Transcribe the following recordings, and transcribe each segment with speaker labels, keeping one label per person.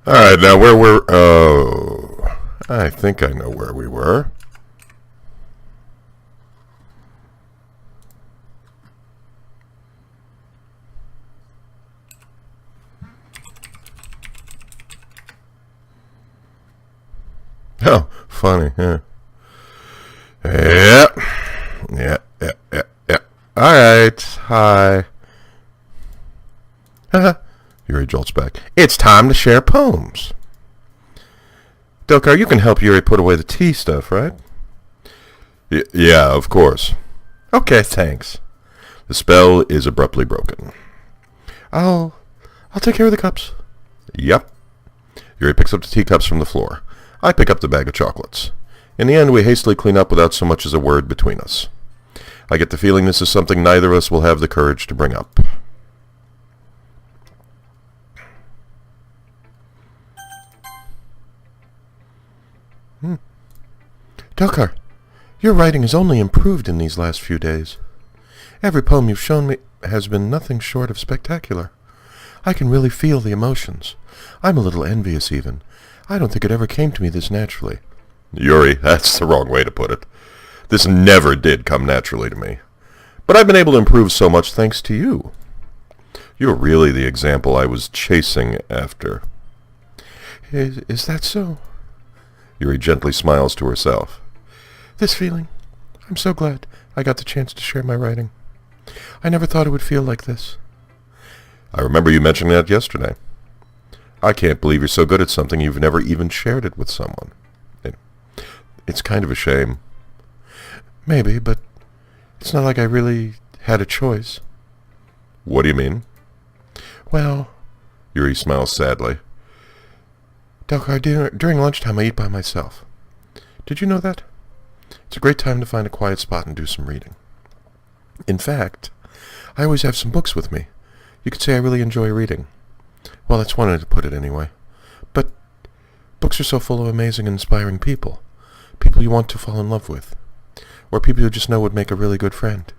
Speaker 1: All right, now where we're... Oh, I think I know where we were. Oh, funny, yeah. Yeah. Yeah. All right, hi. Yuri jolts back. It's time to share poems. Delcar, you can help Yuri put away the tea stuff, right? Yeah, of course. Okay, thanks. The spell is abruptly broken. I'll take care of the cups. Yep. Yuri picks up the teacups from the floor. I pick up the bag of chocolates. In the end, we hastily clean up without so much as a word between us. I get the feeling this is something neither of us will have the courage to bring up. Delcar, your writing has only improved in these last few days. Every poem you've shown me has been nothing short of spectacular. I can really feel the emotions. I'm a little envious even. I don't think it ever came to me this naturally. Yuri, that's the wrong way to put it. This never did come naturally to me. But I've been able to improve so much thanks to you. You're really the example I was chasing after. Is that so? Yuri gently smiles to herself. This feeling, I'm so glad I got the chance to share my writing. I never thought it would feel like this. I remember you mentioning that yesterday. I can't believe you're so good at something you've never even shared it with someone. It's kind of a shame. Maybe, but it's not like I really had a choice. What do you mean? Well, Yuri smiles sadly. Delcar, during lunchtime I eat by myself. Did you know that? It's a great time to find a quiet spot and do some reading. In fact, I always have some books with me. You could say I really enjoy reading. Well, that's one way to put it anyway. But books are so full of amazing and inspiring people. People you want to fall in love with. Or people you just know would make a really good friend.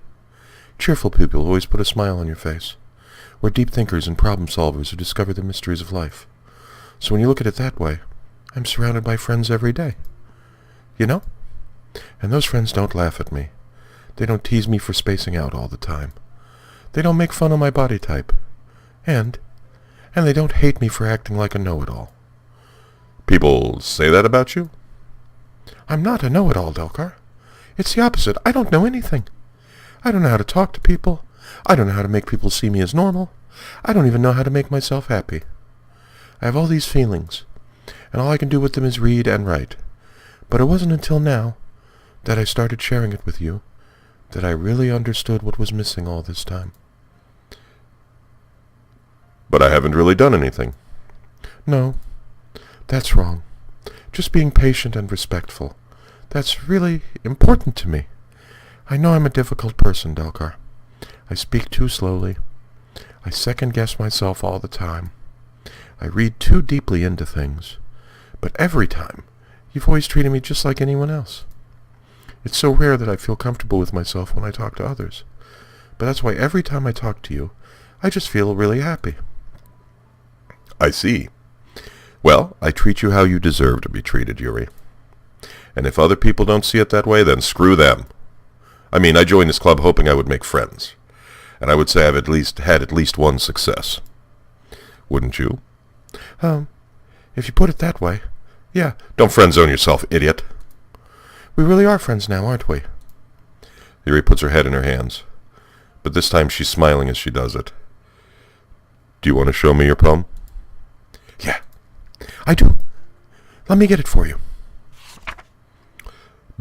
Speaker 1: Cheerful people who always put a smile on your face. Or deep thinkers and problem solvers who discover the mysteries of life. So when you look at it that way, I'm surrounded by friends every day. You know? And those friends don't laugh at me. They don't tease me for spacing out all the time. They don't make fun of my body type. And they don't hate me for acting like a know-it-all. People say that about you? I'm not a know-it-all, Delcar. It's the opposite. I don't know anything. I don't know how to talk to people. I don't know how to make people see me as normal. I don't even know how to make myself happy. I have all these feelings, and all I can do with them is read and write. But it wasn't until now that I started sharing it with you that I really understood what was missing all this time. But I haven't really done anything. No, that's wrong. Just being patient and respectful. That's really important to me. I know I'm a difficult person, Delcar. I speak too slowly. I second-guess myself all the time. I read too deeply into things. But every time, you've always treated me just like anyone else. It's so rare that I feel comfortable with myself when I talk to others. But that's why every time I talk to you, I just feel really happy. I see. Well, I treat you how you deserve to be treated, Yuri. And if other people don't see it that way, then screw them. I mean, I joined this club hoping I would make friends. And I would say I've had at least one success. Wouldn't you?
Speaker 2: If you put it that way, yeah.
Speaker 1: Don't friend-zone yourself, idiot.
Speaker 2: We really are friends now, aren't we?
Speaker 1: Yuri puts her head in her hands. But this time she's smiling as she does it. Do you want to show me your poem?
Speaker 2: Yeah, I do. Let me get it for you.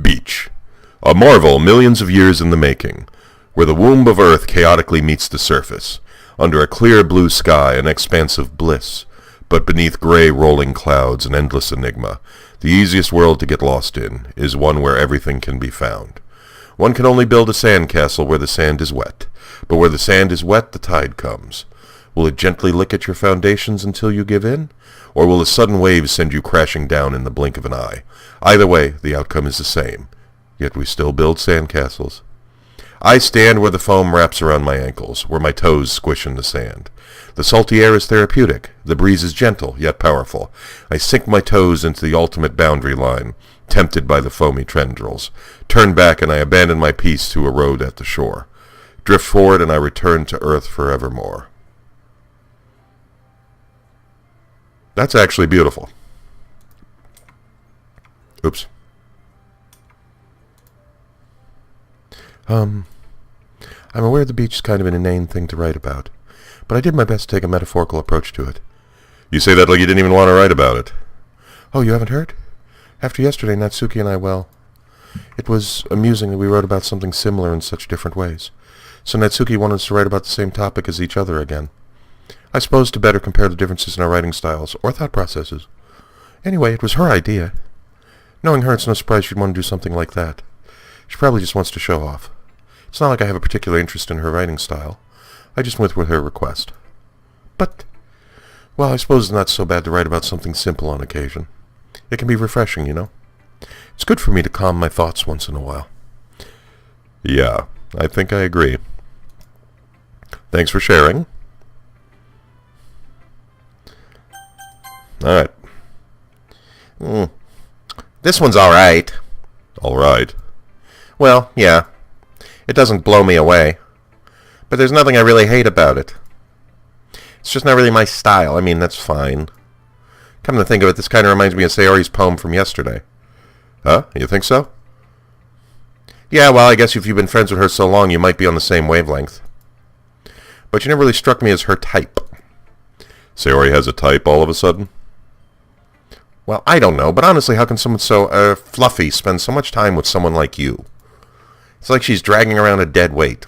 Speaker 1: Beach. A marvel millions of years in the making, where the womb of Earth chaotically meets the surface, under a clear blue sky, an expanse of bliss, but beneath gray rolling clouds, an endless enigma. The easiest world to get lost in is one where everything can be found. One can only build a sand castle where the sand is wet, but where the sand is wet, the tide comes. Will it gently lick at your foundations until you give in? Or will a sudden wave send you crashing down in the blink of an eye? Either way, the outcome is the same. Yet we still build sandcastles. I stand where the foam wraps around my ankles, where my toes squish in the sand. The salty air is therapeutic. The breeze is gentle, yet powerful. I sink my toes into the ultimate boundary line, tempted by the foamy tendrils. Turn back, and I abandon my peace to erode at the shore. Drift forward, and I return to earth forevermore. That's actually beautiful. Oops. I'm aware the beach is kind of an inane thing to write about, but I did my best to take a metaphorical approach to it. You say that like you didn't even want to write about it. Oh, you haven't heard? After yesterday, Natsuki and I, well, it was amusing that we wrote about something similar in such different ways. So Natsuki wanted us to write about the same topic as each other again. I suppose to better compare the differences in our writing styles, or thought processes. Anyway, it was her idea. Knowing her, it's no surprise she'd want to do something like that. She probably just wants to show off. It's not like I have a particular interest in her writing style. I just went with her request. But, well, I suppose it's not so bad to write about something simple on occasion. It can be refreshing, you know? It's good for me to calm my thoughts once in a while. Yeah, I think I agree. Thanks for sharing. Alright. This one's alright. Alright. Well, yeah. It doesn't blow me away. But there's nothing I really hate about it. It's just not really my style. I mean, that's fine. Come to think of it, this kind of reminds me of Sayori's poem from yesterday. Huh? You think so? Yeah, well, I guess if you've been friends with her so long, you might be on the same wavelength. But you never really struck me as her type. Sayori has a type all of a sudden? Well, I don't know, but honestly, how can someone so, fluffy spend so much time with someone like you? It's like she's dragging around a dead weight.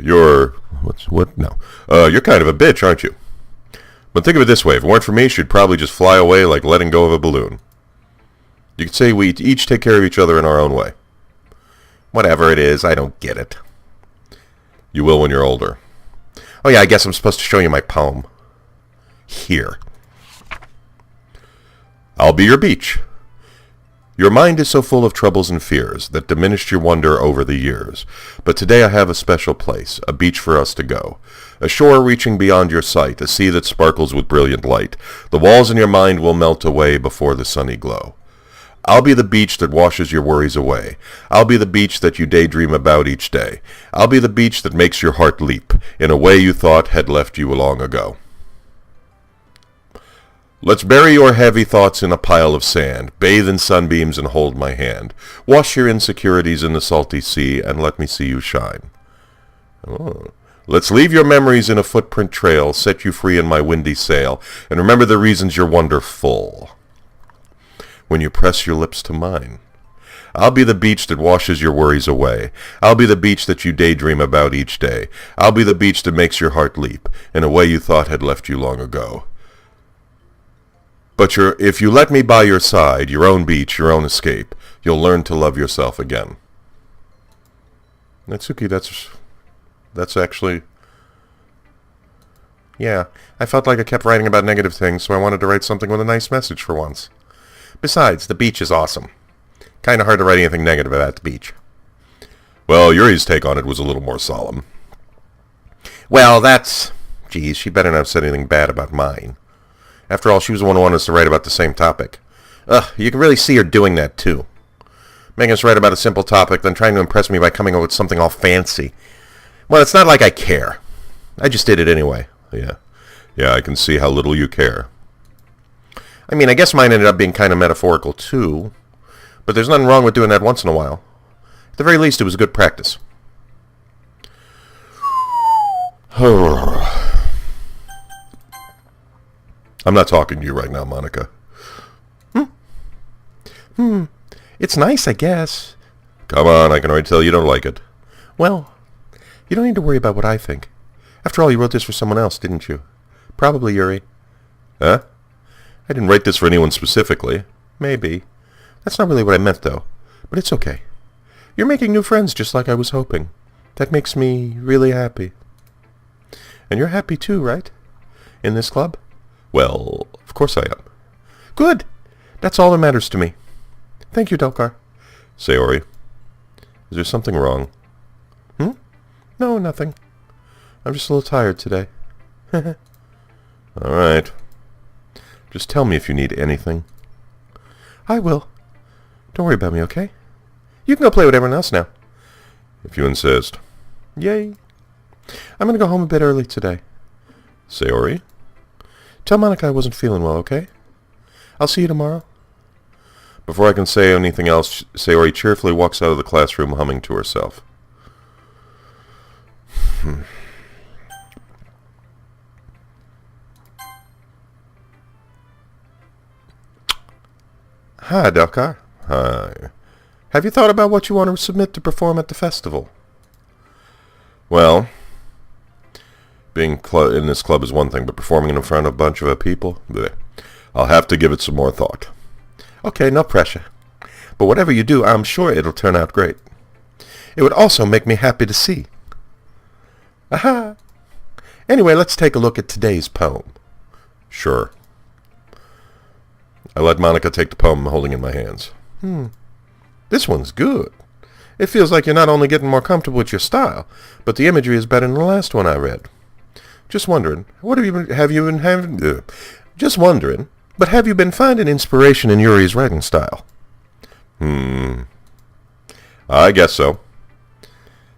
Speaker 1: You're kind of a bitch, aren't you? But think of it this way, if it weren't for me, she'd probably just fly away like letting go of a balloon. You could say we each take care of each other in our own way. Whatever it is, I don't get it. You will when you're older. Oh yeah, I guess I'm supposed to show you my poem. Here. I'll be your beach. Your mind is so full of troubles and fears that diminished your wonder over the years. But today I have a special place, a beach for us to go. A shore reaching beyond your sight, a sea that sparkles with brilliant light. The walls in your mind will melt away before the sunny glow. I'll be the beach that washes your worries away. I'll be the beach that you daydream about each day. I'll be the beach that makes your heart leap in a way you thought had left you long ago. Let's bury your heavy thoughts in a pile of sand, bathe in sunbeams and hold my hand. Wash your insecurities in the salty sea and let me see you shine. Oh. Let's leave your memories in a footprint trail, set you free in my windy sail, and remember the reasons you're wonderful. When you press your lips to mine. I'll be the beach that washes your worries away. I'll be the beach that you daydream about each day. I'll be the beach that makes your heart leap in a way you thought had left you long ago. But if you let me by your side, your own beach, your own escape, you'll learn to love yourself again. Natsuki, that's actually... Yeah, I felt like I kept writing about negative things, so I wanted to write something with a nice message for once. Besides, the beach is awesome. Kind of hard to write anything negative about the beach. Well, Yuri's take on it was a little more solemn. Well, that's... Geez, she better not have said anything bad about mine. After all, she was the one who wanted us to write about the same topic. You can really see her doing that, too. Making us write about a simple topic, then trying to impress me by coming up with something all fancy. Well, it's not like I care. I just did it anyway. Yeah, I can see how little you care. I mean, I guess mine ended up being kind of metaphorical, too. But there's nothing wrong with doing that once in a while. At the very least, it was good practice. I'm not talking to you right now, Monika. It's nice, I guess. Come on, I can already tell you don't like it. Well, you don't need to worry about what I think. After all, you wrote this for someone else, didn't you? Probably Yuri. Huh? I didn't write this for anyone specifically. Maybe. That's not really what I meant, though. But it's okay. You're making new friends just like I was hoping. That makes me really happy. And you're happy too, right? In this club? Well, of course I am. Good. That's all that matters to me. Thank you, Delcar. Sayori, is there something wrong? No, nothing. I'm just a little tired today. All right. Just tell me if you need anything. I will. Don't worry about me, okay? You can go play with everyone else now. If you insist. Yay. I'm going to go home a bit early today. Sayori? Tell Monika I wasn't feeling well, okay? I'll see you tomorrow. Before I can say anything else, Sayori cheerfully walks out of the classroom humming to herself. Hi, Delcar. Hi. Have you thought about what you want to submit to perform at the festival? Well, being in this club is one thing, but performing in front of a bunch of people, bleh. I'll have to give it some more thought. Okay, no pressure. But whatever you do, I'm sure it'll turn out great. It would also make me happy to see. Aha! Anyway, let's take a look at today's poem. Sure. I let Monika take the poem I'm holding in my hands. This one's good. It feels like you're not only getting more comfortable with your style, but the imagery is better than the last one I read. Just wondering, Just wondering, but have you been finding inspiration in Yuri's writing style? I guess so.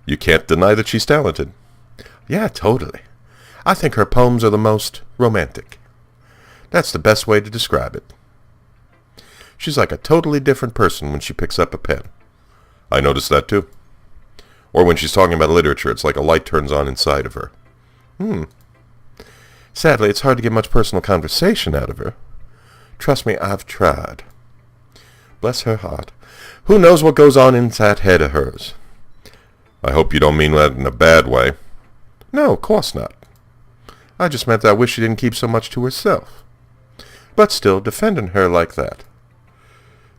Speaker 1: You can't deny that she's talented. Yeah, totally. I think her poems are the most romantic. That's the best way to describe it. She's like a totally different person when she picks up a pen. I noticed that too. Or when she's talking about literature, it's like a light turns on inside of her. Sadly, it's hard to get much personal conversation out of her. Trust me, I've tried. Bless her heart. Who knows what goes on in that head of hers? I hope you don't mean that in a bad way. No, of course not. I just meant I wish she didn't keep so much to herself. But still, defending her like that.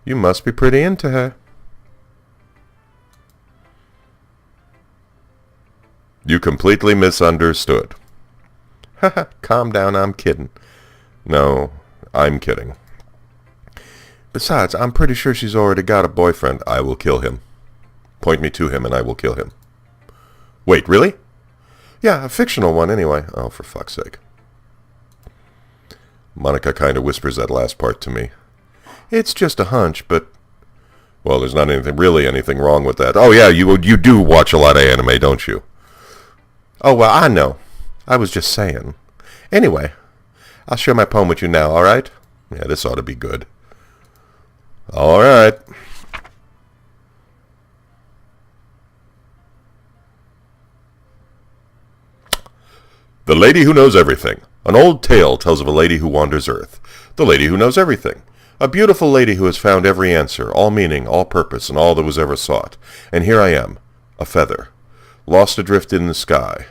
Speaker 1: You must be pretty into her. You completely misunderstood. Haha, calm down, I'm kidding. No, I'm kidding. Besides, I'm pretty sure she's already got a boyfriend. I will kill him. Point me to him and I will kill him. Wait, really? Yeah, a fictional one anyway. Oh, for fuck's sake. Monika kind of whispers that last part to me. It's just a hunch, but... Well, there's not anything wrong with that. Oh yeah, you do watch a lot of anime, don't you? Oh, well, I know. I was just saying. Anyway, I'll share my poem with you now, alright? Yeah, this ought to be good. Alright. The Lady Who Knows Everything. An old tale tells of a lady who wanders earth. The lady who knows everything. A beautiful lady who has found every answer, all meaning, all purpose, and all that was ever sought. And here I am, a feather, lost adrift the sky,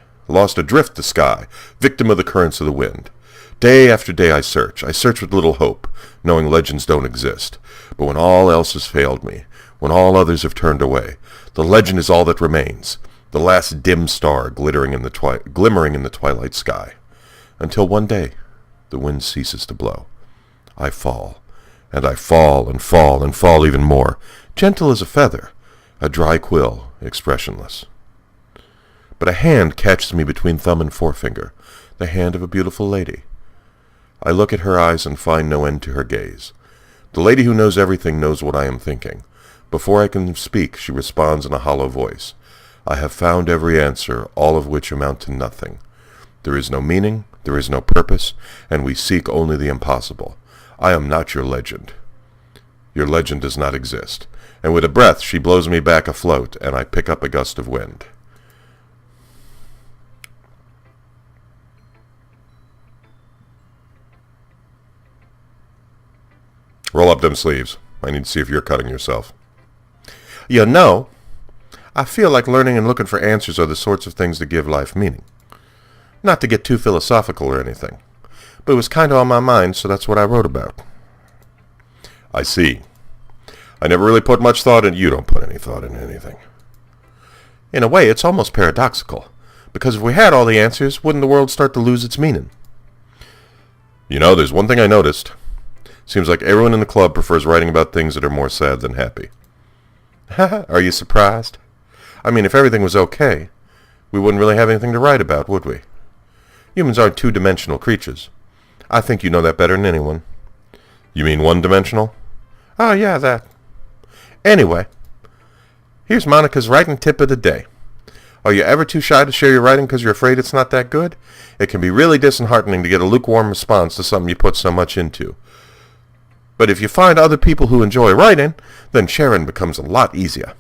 Speaker 1: victim of the currents of the wind. Day after day I search with little hope, knowing legends don't exist. But when all else has failed me, when all others have turned away, the legend is all that remains, the last dim star glimmering in the twilight sky. Until one day, the wind ceases to blow. I fall, and I fall and fall and fall even more, gentle as a feather, a dry quill, expressionless. But a hand catches me between thumb and forefinger, the hand of a beautiful lady. I look at her eyes and find no end to her gaze. The lady who knows everything knows what I am thinking. Before I can speak, she responds in a hollow voice. I have found every answer, all of which amount to nothing. There is no meaning, there is no purpose, and we seek only the impossible. I am not your legend. Your legend does not exist. And with a breath, she blows me back afloat, and I pick up a gust of wind. Roll up them sleeves. I need to see if you're cutting yourself. You know, I feel like learning and looking for answers are the sorts of things that give life meaning. Not to get too philosophical or anything, but it was kind of on my mind, so that's what I wrote about. I see. I never really put much thought in... You don't put any thought in anything. In a way, it's almost paradoxical, because if we had all the answers, wouldn't the world start to lose its meaning? You know, there's one thing I noticed. Seems like everyone in the club prefers writing about things that are more sad than happy. Are you surprised? I mean, if everything was okay, we wouldn't really have anything to write about, would we? Humans aren't two-dimensional creatures. I think you know that better than anyone. You mean one-dimensional? Oh, yeah, that. Anyway, here's Monika's writing tip of the day. Are you ever too shy to share your writing because you're afraid it's not that good? It can be really disheartening to get a lukewarm response to something you put so much into. But if you find other people who enjoy writing, then sharing becomes a lot easier.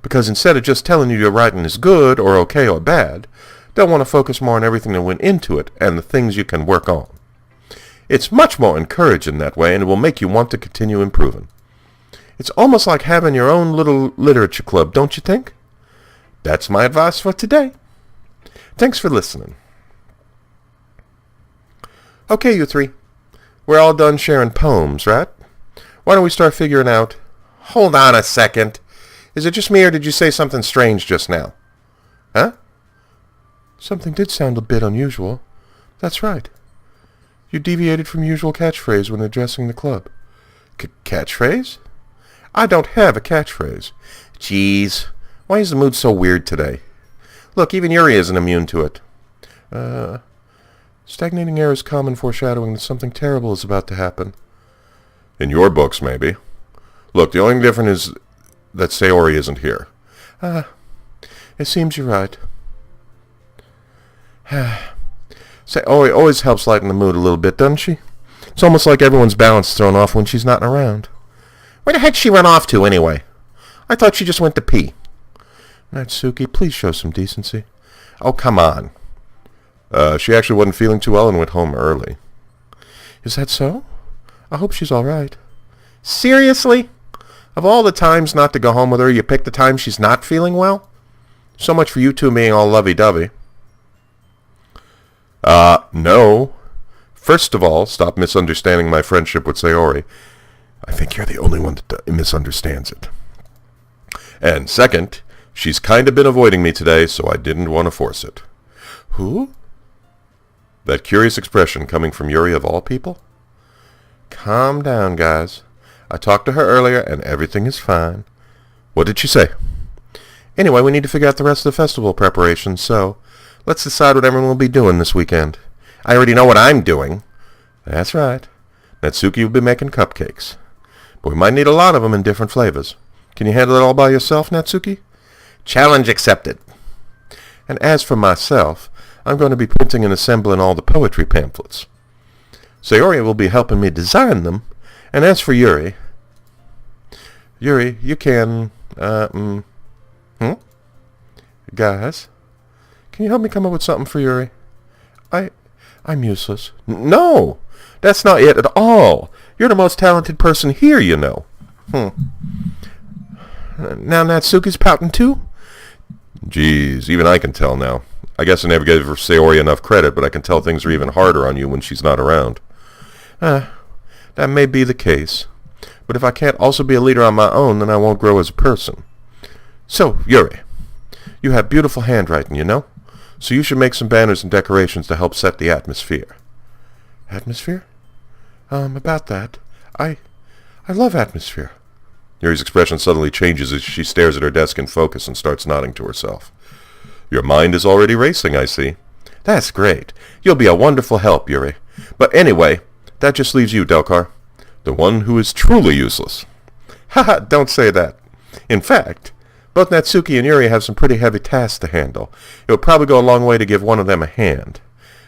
Speaker 1: Because instead of just telling you your writing is good or okay or bad, they'll want to focus more on everything that went into it and the things you can work on. It's much more encouraging that way, and it will make you want to continue improving. It's almost like having your own little literature club, don't you think? That's my advice for today. Thanks for listening. Okay, you three. We're all done sharing poems, right? Why don't we start figuring out... Hold on a second. Is it just me, or did you say something strange just now? Huh?
Speaker 2: Something did sound a bit unusual. That's right. You deviated from usual catchphrase when addressing the club.
Speaker 1: Catchphrase? I don't have a catchphrase. Jeez. Why is the mood so weird today? Look, even Yuri isn't immune to it.
Speaker 2: Stagnating air is common foreshadowing that something terrible is about to happen.
Speaker 1: In your books, maybe. Look, the only difference is that Sayori isn't here.
Speaker 2: It seems you're right.
Speaker 1: Sayori always helps lighten the mood a little bit, doesn't she? It's almost like everyone's balance is thrown off when she's not around. Where the heck's she run off to, anyway? I thought she just went to pee.
Speaker 2: Natsuki, please show some decency.
Speaker 1: Oh, come on. She actually wasn't feeling too well and went home early.
Speaker 2: Is that so? I hope she's all right.
Speaker 1: Seriously? Of all the times not to go home with her, you pick the time she's not feeling well? So much for you two being all lovey-dovey. No. First of all, stop misunderstanding my friendship with Sayori. I think you're the only one that misunderstands it. And second, she's kind of been avoiding me today, so I didn't want to force it.
Speaker 2: Who?
Speaker 1: That curious expression coming from Yuri of all people? Calm down, guys. I talked to her earlier, and everything is fine. What did she say? Anyway, we need to figure out the rest of the festival preparations, so let's decide what everyone will be doing this weekend. I already know what I'm doing. That's right. Natsuki will be making cupcakes. But we might need a lot of them in different flavors. Can you handle it all by yourself, Natsuki? Challenge accepted. And as for myself, I'm going to be printing and assembling all the poetry pamphlets. Sayori will be helping me design them. And as for Yuri, you can, Guys, can you help me come up with something for Yuri? I'm useless. No, that's not it at all. You're the most talented person here, you know. Now Natsuki's pouting too? Geez, even I can tell now. I guess I never gave Sayori enough credit, but I can tell things are even harder on you when she's not around. That may be the case. But if I can't also be a leader on my own, then I won't grow as a person. So, Yuri, you have beautiful handwriting, you know? So you should make some banners and decorations to help set the atmosphere.
Speaker 2: Atmosphere? About that, I love atmosphere.
Speaker 1: Yuri's expression suddenly changes as she stares at her desk in focus and starts nodding to herself. Your mind is already racing, I see. That's great. You'll be a wonderful help, Yuri. But anyway, that just leaves you, Delcar, the one who is truly useless. Haha, don't say that. In fact, both Natsuki and Yuri have some pretty heavy tasks to handle. It would probably go a long way to give one of them a hand.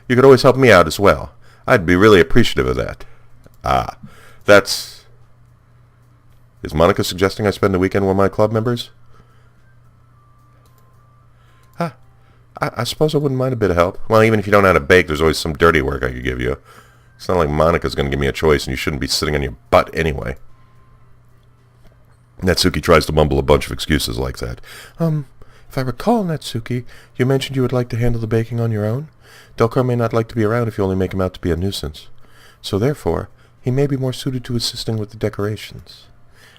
Speaker 1: You could always help me out as well. I'd be really appreciative of that. That's... Is Monika suggesting I spend the weekend with my club members?
Speaker 2: I suppose I wouldn't mind a bit of help.
Speaker 1: Well, even if you don't know how to bake, there's always some dirty work I could give you. It's not like Monika's going to give me a choice, and you shouldn't be sitting on your butt anyway. Natsuki tries to mumble a bunch of excuses like that.
Speaker 2: If I recall, Natsuki, you mentioned you would like to handle the baking on your own. Delcar may not like to be around if you only make him out to be a nuisance. So therefore, he may be more suited to assisting with the decorations.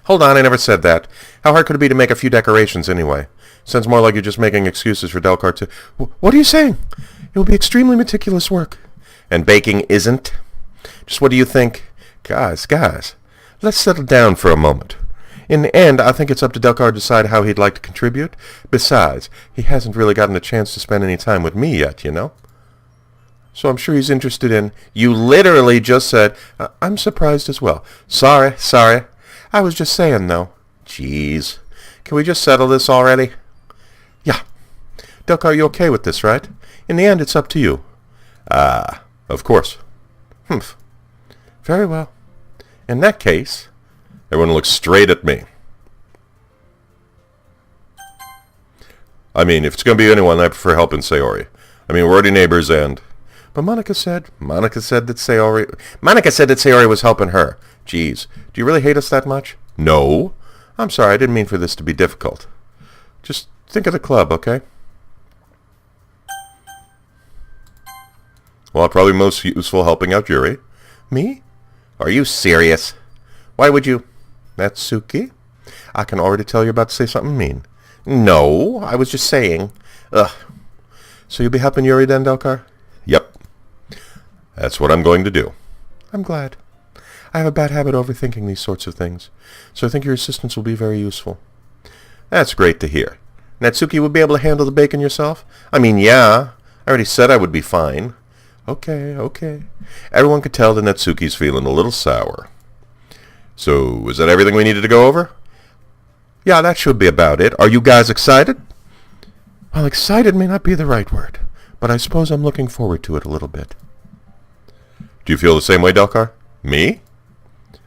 Speaker 1: Hold on, I never said that. How hard could it be to make a few decorations anyway? Sounds more like you're just making excuses for Delcar to...
Speaker 2: What are you saying? It will be extremely meticulous work.
Speaker 1: And baking isn't? Just what do you think?
Speaker 2: Guys, let's settle down for a moment. In the end, I think it's up to Dokar to decide how he'd like to contribute. Besides, he hasn't really gotten a chance to spend any time with me yet, you know? So I'm sure he's interested in... You literally just said... I'm surprised as well. Sorry. I was just saying, though. Jeez. Can we just settle this already? Yeah. Dokar, you okay with this, right? In the end, it's up to you. Of course. Humph. Very well. In that case... Everyone looks straight at me. I mean, if it's going to be anyone, I prefer helping Sayori. I mean, we're already neighbors and... But Monika said that Sayori was helping her. Jeez, do you really hate us that much? No. I'm sorry, I didn't mean for this to be difficult. Just think of the club, okay? Well, probably most useful helping out Yuri. Me? Are you serious? Why would you... Natsuki? I can already tell you're about to say something mean. No, I was just saying. Ugh. So you'll be helping Yuri then, Dokar? Yep. That's what I'm going to do. I'm glad. I have a bad habit of overthinking these sorts of things, so I think your assistance will be very useful. That's great to hear. Natsuki would be able to handle the bacon yourself? I mean, yeah. I already said I would be fine. Okay. Everyone could tell that Natsuki's feeling a little sour. So, is that everything we needed to go over? Yeah, that should be about it. Are you guys excited? Well, excited may not be the right word, but I suppose I'm looking forward to it a little bit. Do you feel the same way, Dokar? Me?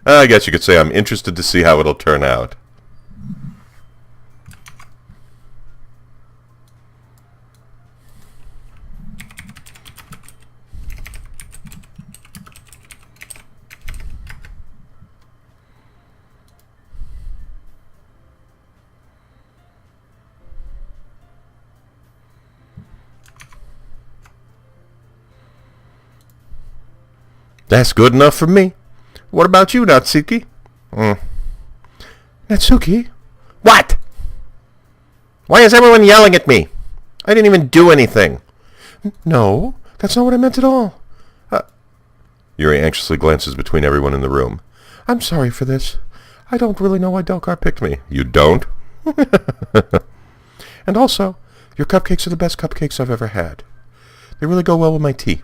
Speaker 2: I guess you could say I'm interested to see how it'll turn out. That's good enough for me. What about you, Natsuki? Natsuki? What? Why is everyone yelling at me? I didn't even do anything. No, that's not what I meant at all. Yuri anxiously glances between everyone in the room. I'm sorry for this. I don't really know why Dokar picked me. You don't? And also, your cupcakes are the best cupcakes I've ever had. They really go well with my tea.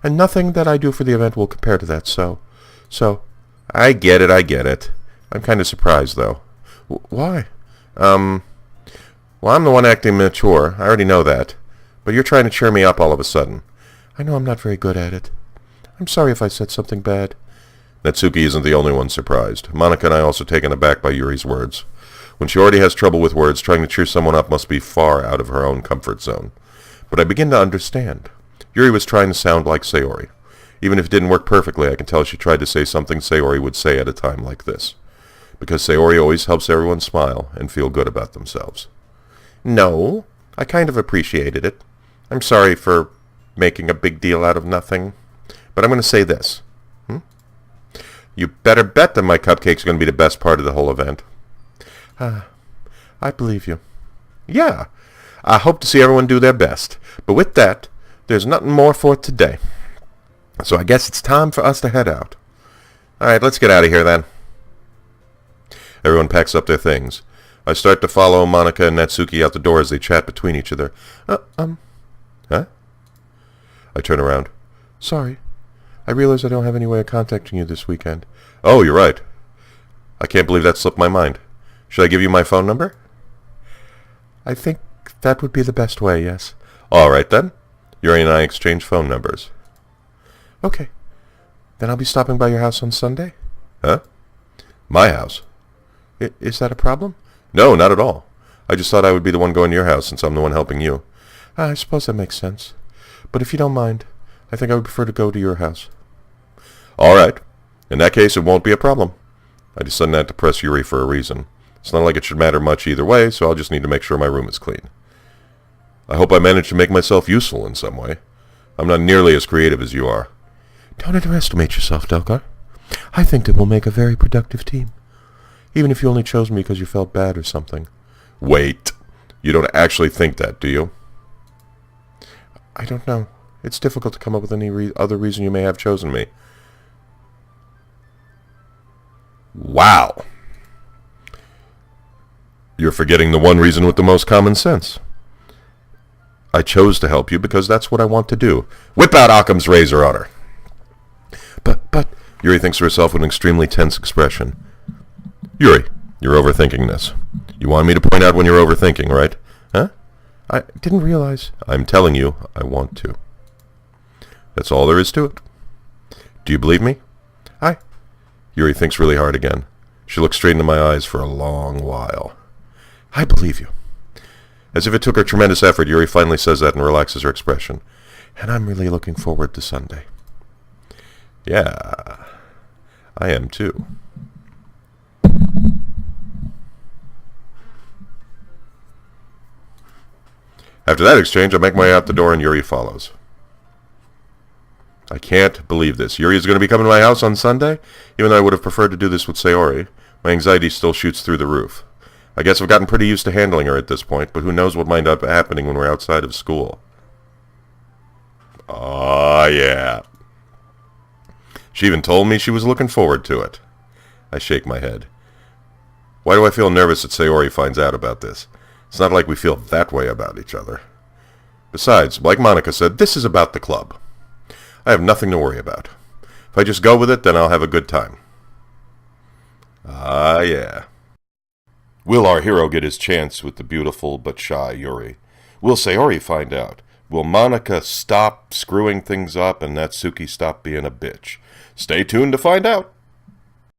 Speaker 2: And nothing that I do for the event will compare to that, so... I get it. I'm kind of surprised, though. Why? Well, I'm the one acting mature. I already know that. But you're trying to cheer me up all of a sudden. I know I'm not very good at it. I'm sorry if I said something bad. Natsuki isn't the only one surprised. Monika and I are also taken aback by Yuri's words. When she already has trouble with words, trying to cheer someone up must be far out of her own comfort zone. But I begin to understand. Yuri was trying to sound like Sayori. Even if it didn't work perfectly, I can tell she tried to say something Sayori would say at a time like this. Because Sayori always helps everyone smile and feel good about themselves. No, I kind of appreciated it. I'm sorry for making a big deal out of nothing. But I'm going to say this. You better bet that my cupcake's going to be the best part of the whole event. I believe you. Yeah, I hope to see everyone do their best. But with that, there's nothing more for today. So I guess it's time for us to head out. Alright, let's get out of here then. Everyone packs up their things. I start to follow Monika and Natsuki out the door as they chat between each other. Huh? I turn around. Sorry. I realize I don't have any way of contacting you this weekend. Oh, you're right. I can't believe that slipped my mind. Should I give you my phone number? I think that would be the best way, yes. Alright then. Yuri and I exchange phone numbers. Okay. Then I'll be stopping by your house on Sunday? Huh? My house? Is that a problem? No, not at all. I just thought I would be the one going to your house since I'm the one helping you. I suppose that makes sense. But if you don't mind, I think I would prefer to go to your house. All right. In that case, it won't be a problem. I decided not to press Yuri for a reason. It's not like it should matter much either way, so I'll just need to make sure my room is clean. I hope I managed to make myself useful in some way. I'm not nearly as creative as you are. Don't underestimate yourself, Dokar. I think that we'll make a very productive team. Even if you only chose me because you felt bad or something. Wait. You don't actually think that, do you? I don't know. It's difficult to come up with any other reason you may have chosen me.
Speaker 1: Wow. You're forgetting the one reason with the most common sense. I chose to help you because that's what I want to do. Whip out Occam's razor on her. But, Yuri thinks to herself with an extremely tense expression. Yuri, you're overthinking this. You want me to point out when you're overthinking, right? Huh? I didn't realize. I'm telling you, I want to. That's all there is to it. Do you believe me? Yuri thinks really hard again. She looks straight into my eyes for a long while. I believe you. As if it took her tremendous effort, Yuri finally says that and relaxes her expression. And I'm really looking forward to Sunday. Yeah, I am too. After that exchange, I make my way out the door and Yuri follows. I can't believe this. Yuri is going to be coming to my house on Sunday? Even though I would have preferred to do this with Sayori, my anxiety still shoots through the roof. I guess I've gotten pretty used to handling her at this point, but who knows what might end up happening when we're outside of school. Yeah. She even told me she was looking forward to it. I shake my head. Why do I feel nervous that Sayori finds out about this? It's not like we feel that way about each other. Besides, like Monika said, this is about the club. I have nothing to worry about. If I just go with it, then I'll have a good time. Yeah. Will our hero get his chance with the beautiful but shy Yuri? Will Sayori find out? Will Monika stop screwing things up and Natsuki stop being a bitch? Stay tuned to find out.